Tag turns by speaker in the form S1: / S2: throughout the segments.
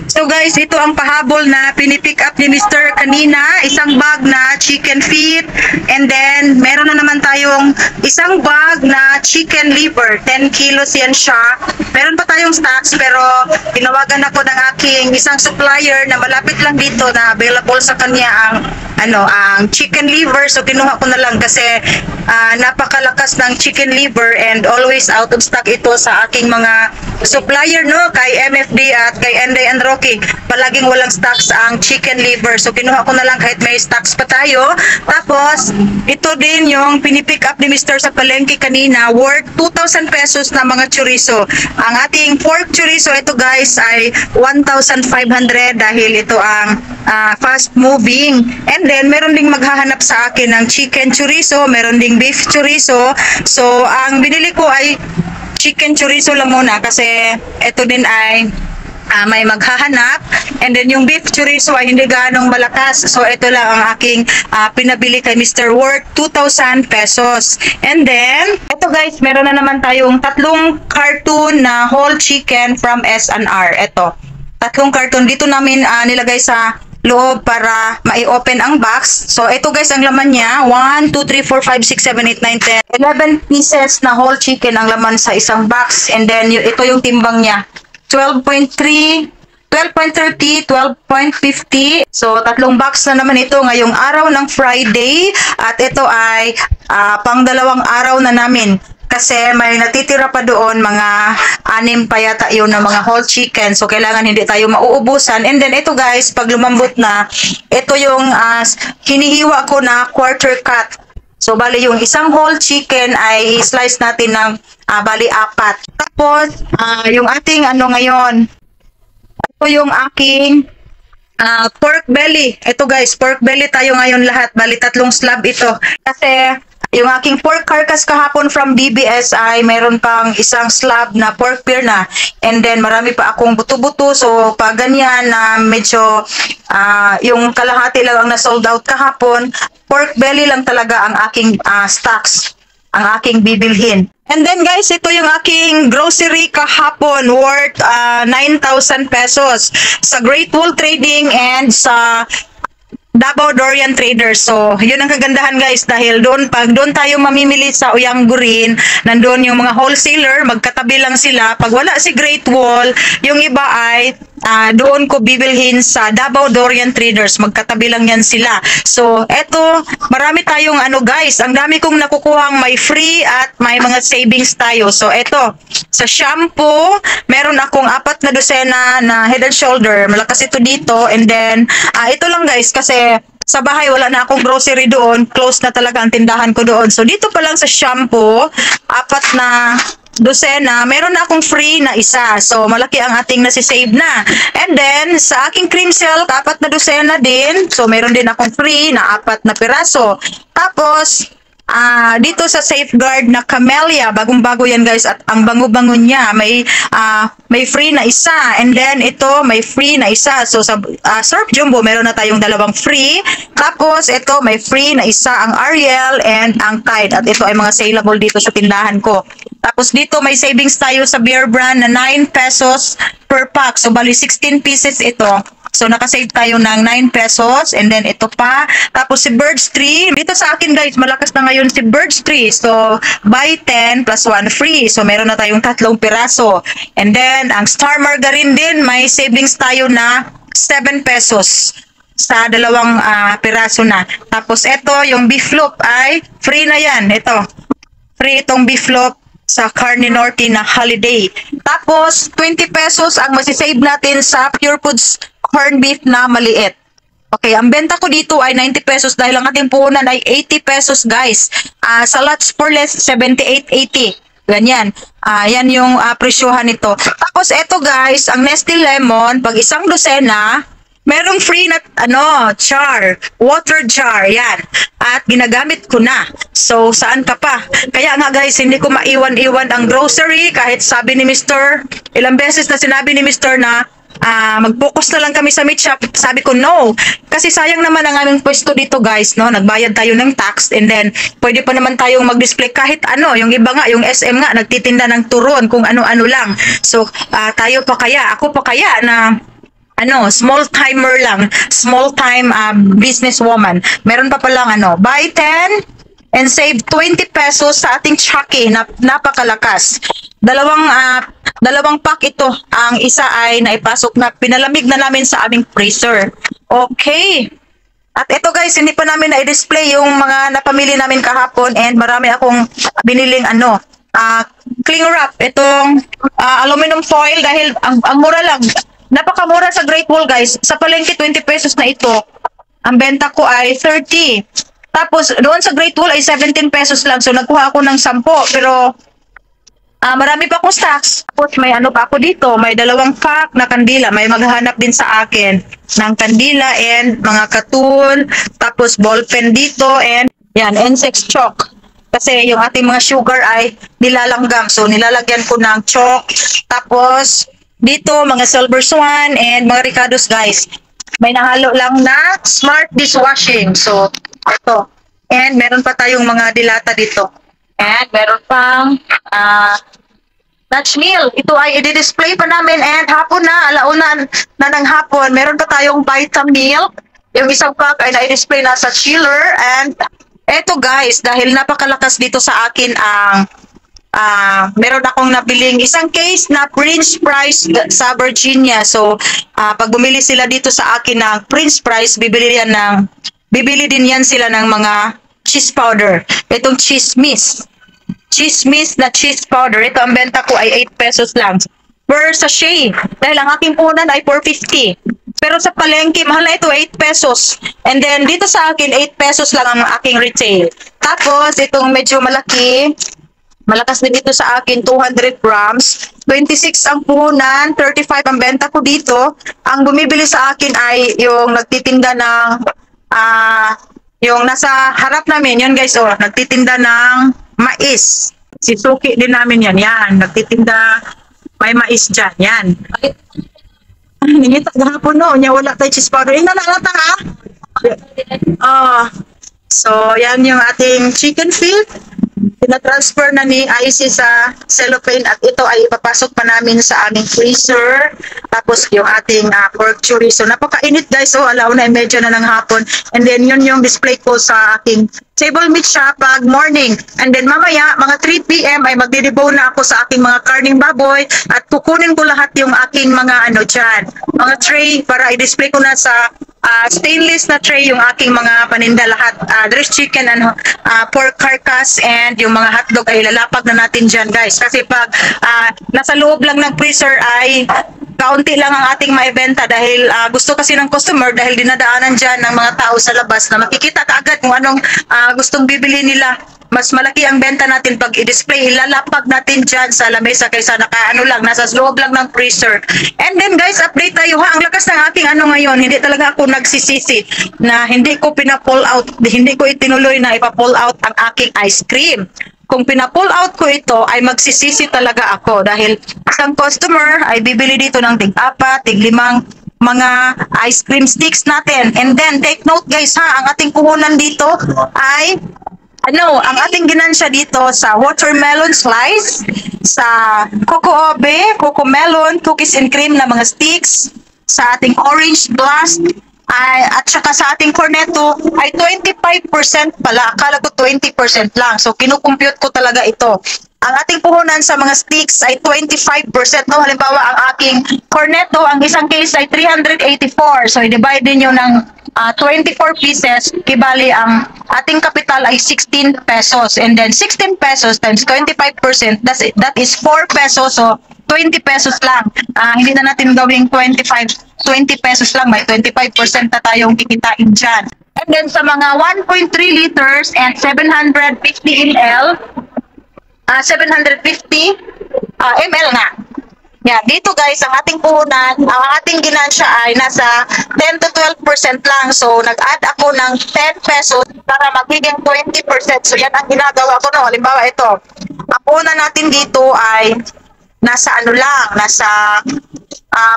S1: So guys, ito ang pahabol na pinipick up ni Mr. kanina, isang bag na chicken feet, and then meron na naman tayong isang bag na chicken liver, 10 kilos yan siya. Meron pa tayong stocks pero tinawagan ako ng aking isang supplier na malapit lang dito na available sa kanya ang chicken liver, so kinuha ko na lang kasi napakalakas ng chicken liver and always out of stock ito sa aking mga supplier, no, kay MFD at kay Enday and Rocky. Palaging walang stocks ang chicken liver, so kinuha ko na lang kahit may stocks pa tayo. Tapos ito din yung pinipick up ni Mr. sa palengke kanina, worth 2,000 pesos na mga chorizo. Ang ating pork chorizo, ito guys ay 1,500 dahil ito ang fast moving. And then meron ding maghahanap sa akin ng chicken chorizo, meron ding beef chorizo. So ang binili ko ay chicken chorizo lang muna kasi ito din ay may maghahanap, and then yung beef chorizo ay hindi ganong malakas, so ito lang ang aking pinabili kay Mr. Worth 2,000 pesos. And then ito guys, meron na naman tayong tatlong carton na whole chicken from S&R. Ito, tatlong carton dito namin nilagay sa loob para mai-open ang box. So ito guys, ang laman niya 1, 2, 3, 4, 5, 6, 7, 8, 9, 10 11 pieces na whole chicken ang laman sa isang box. And then ito yung timbang niya, 12.3, 12.30, 12.50. So, tatlong box na naman ito ngayong araw ng Friday. At ito ay pang dalawang araw na namin. Kasi may natitira pa doon, mga 6 pa yata yun na mga whole chicken. So, kailangan hindi tayo mauubusan. And then, ito guys, pag lumambot na, ito yung hinihiwa ko na quarter cut. So, bali yung isang whole chicken ay slice natin ng bali 4. Tapos, yung ating ngayon, ito yung aking pork belly. Ito guys, pork belly tayo ngayon lahat. Bali 3 slab ito. Kasi, yung aking pork carcass kahapon from DBS ay meron pang isang slab na pork pierna. And then, marami pa akong buto-buto. So, pag ganyan na medyo yung kalahati lang ang na-sold out kahapon, pork belly lang talaga ang aking stocks, ang aking bibilhin. And then guys, ito yung aking grocery kahapon worth 9,000 pesos sa Great Wall Trading and sa Davao Dorian Traders. So, yun ang kagandahan guys, dahil pag doon tayo mamimili sa Uyanggurin, nandoon yung mga wholesaler, magkatabi lang sila. Pag wala si Great Wall, yung iba ay doon ko bibilhin sa Davao Dorian Traders, magkatabi lang yan sila. So, eto, marami tayong guys, ang dami kong nakukuhang may free at may mga savings tayo. So, eto, sa shampoo, meron akong 4 na dosena na Head and Shoulder, malakas ito dito. And then, ito lang guys, kasi sa bahay wala na akong grocery doon, close na talaga ang tindahan ko doon. So, dito pa lang sa shampoo, 4 na dosena, meron na akong free na isa. So, malaki ang ating nasisave na. And then, sa aking cream silk, 4 na dosena din. So, meron din akong free na 4 na piraso. Tapos, dito sa Safeguard na Camellia, bagong-bago yan guys, at ang bango-bango niya, may free na isa. And then, ito, may free na isa. So, sa Surf Jumbo, meron na tayong 2 free. Tapos, ito, may free na isa, ang Ariel and ang Tide. At ito ay mga saleable dito sa tindahan ko. Tapos dito may savings tayo sa Beer Brand na 9 pesos per pack. So bali 16 pieces ito. So nakasave tayo ng 9 pesos. And then ito pa. Tapos si Birds 3. Dito sa akin guys, malakas na ngayon si Birds 3. So buy 10 plus 1 free. So meron na tayong 3 piraso. And then ang Star Margarine din, may savings tayo na 7 pesos sa 2 piraso na. Tapos ito, yung beef loaf ay free na yan. Ito. Free itong beef loaf sa Carne Norte na holiday. Tapos, 20 pesos ang masisave natin sa Pure Foods corn beef na maliit. Okay, ang benta ko dito ay 90 pesos dahil ang ating puhunan ay 80 pesos guys. Sa lots for less, 78.80. Ganyan. Yan yung presyohan nito. Tapos, eto guys, ang Nestle Lemon, pag isang dosena, merong free na water jar, yan. At ginagamit ko na. So, saan ka pa? Kaya nga guys, hindi ko maiwan-iwan ang grocery kahit sabi ni Mr. Ilang beses na sinabi ni Mr. na mag-focus na lang kami sa meat shop. Sabi ko, no. Kasi sayang naman ang aming pwesto dito guys, no? Nagbayad tayo ng tax and then pwede pa naman tayong mag-display kahit ano. Yung iba nga, yung SM nga, nagtitinda ng turon kung ano-ano lang. So, tayo pa kaya, ako pa kaya na small timer lang, small time businesswoman. Meron pa palang buy 10 and save 20 pesos sa ating Chucky na napakalakas. Dalawang pack ito. Ang isa ay naipasok na, pinalamig na namin sa aming freezer. Okay. At ito guys, hindi pa namin na-display yung mga napamili namin kahapon and marami akong biniling cling wrap. Itong aluminum foil dahil ang mura lang. Napakamura sa Great Wall guys. Sa palengke 20 pesos na ito. Ang benta ko ay 30. Tapos doon sa Great Wall ay 17 pesos lang. So nagkuha ako ng 10 pero marami pa akong stocks. Tapos may pa ako dito. May 2 pack na kandila. May maghahanap din sa akin ng kandila and mga katul. Tapos ballpen dito and yan, N6 chalk. Kasi yung ating mga sugar ay nilalanggam. So nilalagyan ko ng chalk. Tapos dito mga Silver Swan and mga Ricardos guys. May nahalo lang na smart dishwashing. So ito. And meron pa tayong mga dilata dito. And meron pang Dutch meal. Ito ay i-display pa namin and hapon na, alauna na ng hapon. Meron pa tayong Vitamilk. Yung isang pack ay na-display na sa chiller. And eto guys, dahil napakalakas dito sa akin ang meron akong nabiling isang case na Prince Price sa Virginia. So, pag bumili sila dito sa akin ng Prince Price, bibili din yan sila ng mga cheese powder. Itong cheese mist na cheese powder. Ito ang benta ko ay 8 pesos lang per sachet. Dahil ang aking punan ay 4.50. Pero sa palengke, mahal na ito 8 pesos. And then dito sa akin, 8 pesos lang ang aking retail. Tapos itong medyo malaki, malakas din dito sa akin, 200 grams. 26 ang puhunan, 35 ang benta ko dito. Ang bumibili sa akin ay yung nagtitinda ng, yung nasa harap namin, yun guys, nagtitinda ng mais. Si Suki din namin yan, nagtitinda, may mais dyan, yan. Nangita gahapon niya wala tayo cheese powder. Nalalata so, yan yung ating chicken feet. Pina-transfer na ni IC sa cellophane at ito ay ipapasok pa namin sa aming freezer. Tapos yung ating pork chorizo. Napakainit guys. So, alauna medyo na ng hapon. And then yun yung display ko sa aking table meat siya pag morning. And then mamaya, mga 3 p.m. ay magdidebone na ako sa aking mga karning baboy at kukunin ko lahat yung aking mga dyan. Mga tray para i-display ko na sa stainless na tray yung aking mga paninda lahat. There's chicken and pork carcass and yung mga hotdog ay lalapag na natin dyan guys. Kasi pag nasa loob lang ng freezer ay kaunti lang ang ating maibenta dahil gusto kasi ng customer dahil dinadaanan dyan ng mga tao sa labas na makikita kaagad kung anong gustong bibili nila. Mas malaki ang benta natin pag i-display, ilalapag natin dyan sa lamesa kaysa lang, nasa loob lang ng freezer. And then guys, update tayo ha. Ang lakas ng aking ngayon, hindi talaga ako nagsisisi na hindi ko pina-pull out, hindi ko itinuloy na ipa-pull out ang aking ice cream. Kung pina-pull out ko ito, ay magsisisi talaga ako dahil isang customer ay bibili dito ng tig-4, tig-5 mga ice cream sticks natin. And then, take note guys ha, ang ating puhunan dito ay ang ating ginansya dito sa watermelon slice, sa coco obe, coco melon, cookies and cream na mga sticks, sa ating orange blast, at saka sa ating cornetto ay 25% pala. Akala ko 20% lang. So, kinukompute ko talaga ito. Ang ating puhunan sa mga sticks ay 25%. No? Halimbawa, ang aking cornetto, ang isang case ay 384. So, i-divide din nyo ng 24 pieces. Kibali, ang ating kapital ay 16 pesos. And then, 16 pesos times 25%, that is 4 pesos. So, 20 pesos lang. Hindi na natin gawing 20 pesos lang. May 25% na tayong kikitain dyan. And then, sa mga 1.3 liters and 750 ml, 750 ml nga. Yeah, dito guys, ang ating puhunan, ang ating ginansya ay nasa 10 to 12% lang. So, nag-add ako ng 10 pesos para magiging 20%. So, yan ang ginagawa ko. No? Halimbawa, ito. Ang puhunan natin dito ay nasa nasa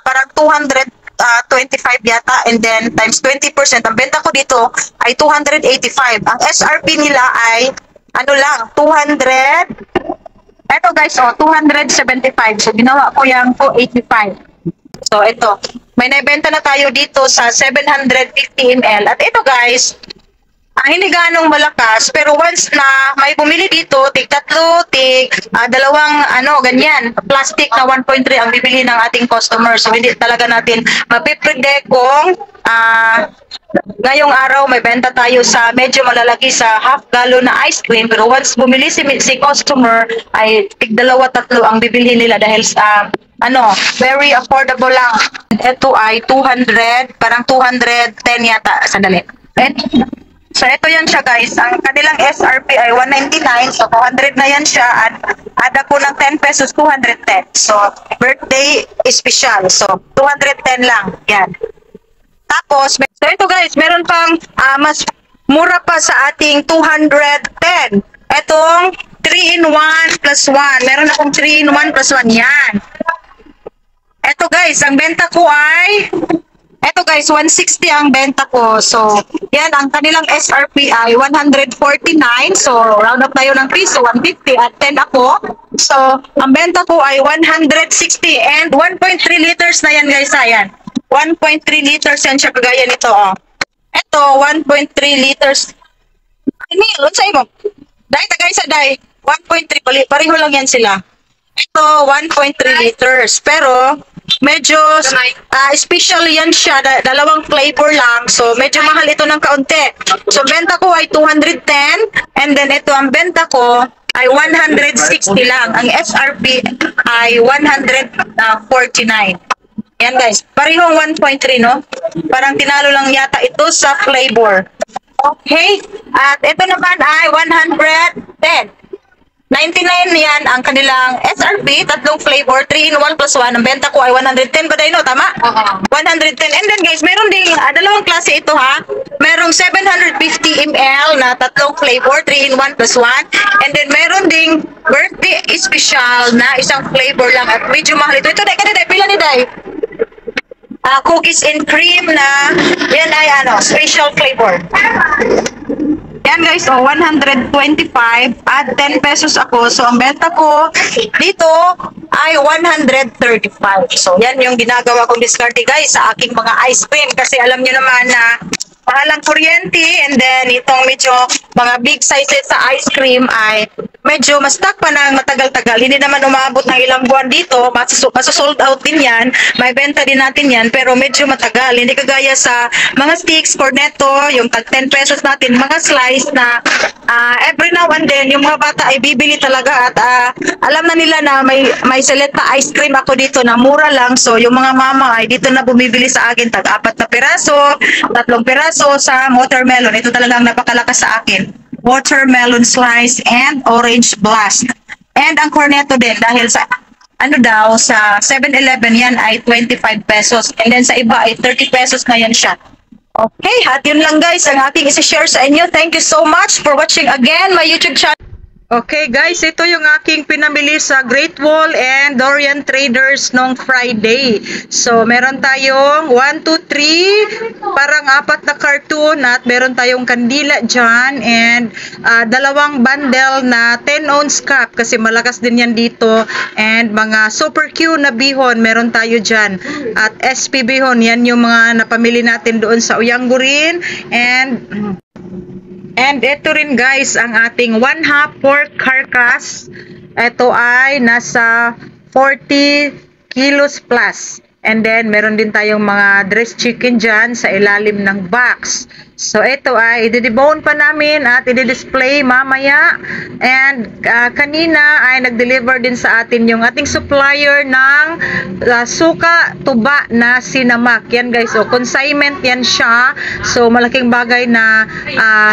S1: parang 225 yata. And then, times 20%. Ang benta ko dito ay 285. Ang SRP nila ay 200. Ito guys, 275. So, ginawa ko yung 285. So, ito. May naibenta na tayo dito sa 750 ml. At ito guys, hindi ganong malakas, pero once na may bumili dito, tig tatlo, dalawang ganyan, plastic na 1.3 ang bibili ng ating customer. So hindi talaga natin mapipredict kung ngayong araw may benta tayo sa medyo malalaki sa half gallon na ice cream, pero once bumili si customer ay tig dalawa tatlo ang bibili nila dahil sa very affordable lang. Ito ay 200, parang 210 yata, sandali. So, ito yan siya guys. Ang kanilang SRP ay 199. So, 200 na yan siya. At add ako ng 10 pesos, 210. So, birthday special. So, 210 lang. Yan. Tapos, so ito guys, meron pang mas mura pa sa ating 210. Etong 3-in-1 plus 1. Meron akong 3-in-1 plus 1. Yan. Ito guys, ang benta ko ay... Ito guys, 160 ang benta ko. So, yan, ang kanilang SRP ay 149. So, round up tayo ng piso, 150 at 10 ako. So, ang benta ko ay 160 and 1.3 liters na yan guys, ayan. 1.3 liters yan siya kagaya nito, oh. Ito, 1.3 liters. Ini, lunsay mo. Dahil tagay sa dahil, 1.3, pareho lang yan sila. Ito, 1.3 liters. Pero, medyo special yan siya. Dalawang flavor lang. So, medyo mahal ito ng kaunti. So, benta ko ay 210. And then, ito ang benta ko ay 160 lang. Ang SRP ay 149. Yan guys. Parehong 1.3, no? Parang tinalo lang yata ito sa flavor. Okay. At ito naman ay 110. 99 yan ang kanilang SRP, tatlong flavor, 3-in-1 plus 1. Ang benta ko ay 110 ba dahil, no? Tama? 110. And then guys, meron ding dalawang klase ito ha. Merong 750 ml na tatlong flavor, 3-in-1 plus 1. And then meron ding birthday special na isang flavor lang at medyo mahal ito. Ito, Day, pila ni Day? Cookies and cream na yan ay special flavor. Yan guys, 125 at 10 pesos ako. So, ang benta ko dito ay 135. So, yan yung ginagawa kong discarte guys sa aking mga ice cream. Kasi alam nyo naman na mahal ang kuryente, and then itong medyo mga big sizes sa ice cream ay medyo mas stuck pa ng matagal-tagal. Hindi naman umabot ng ilang buwan dito. Masosold out din yan. May benta din natin yan. Pero medyo matagal. Hindi kagaya sa mga sticks, cornetto, yung tag 10 pesos natin, mga slice na every now and then, yung mga bata ay bibili talaga. At alam na nila na may select na ice cream ako dito na mura lang. So, yung mga mama ay dito na bumibili sa akin. Tag 4 na piraso, 3 piraso sa watermelon. Ito talagang napakalakas sa akin. Watermelon slice and orange blast. And ang cornetto din dahil sa sa 7-Eleven yan ay 25 pesos. And then sa iba ay 30 pesos na yan siya. Okay, at yun lang guys ang ating isi-share sa inyo. Thank you so much for watching again my YouTube channel. Okay guys, ito yung aking pinamili sa Great Wall and Dorian Traders nung Friday. So, meron tayong 1, 2, 3, parang 4 na cartoon at meron tayong kandila dyan and dalawang bundle na 10 ounce cup kasi malakas din yan dito, and mga Super Q na bihon meron tayo dyan at SP bihon, yan yung mga napamili natin doon sa Uyanggurin. And ito rin guys, ang ating 1/2 pork carcass. Ito ay nasa 40 kilos plus. And then, meron din tayong mga dressed chicken dyan sa ilalim ng box. So, ito ay i-debone pa namin at i-display mamaya. And kanina ay nag-deliver din sa atin yung ating supplier ng suka tuba na sinamak. Yan guys, so consignment yan siya. So, malaking bagay na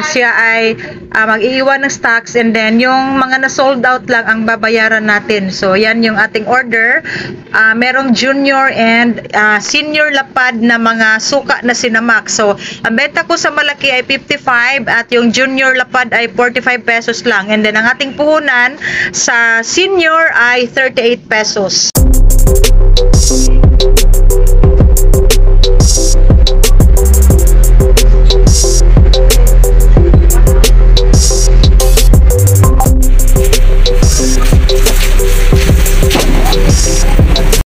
S1: siya ay mag-iiwan ng stocks, and then yung mga na-sold out lang ang babayaran natin. So, yan yung ating order. Merong junior and senior lapad na mga suka na sinamak. So, ang benta ko sa malaki ay 55 at yung junior lapad ay 45 pesos lang. And then, ang ating puhunan sa senior ay 38 pesos.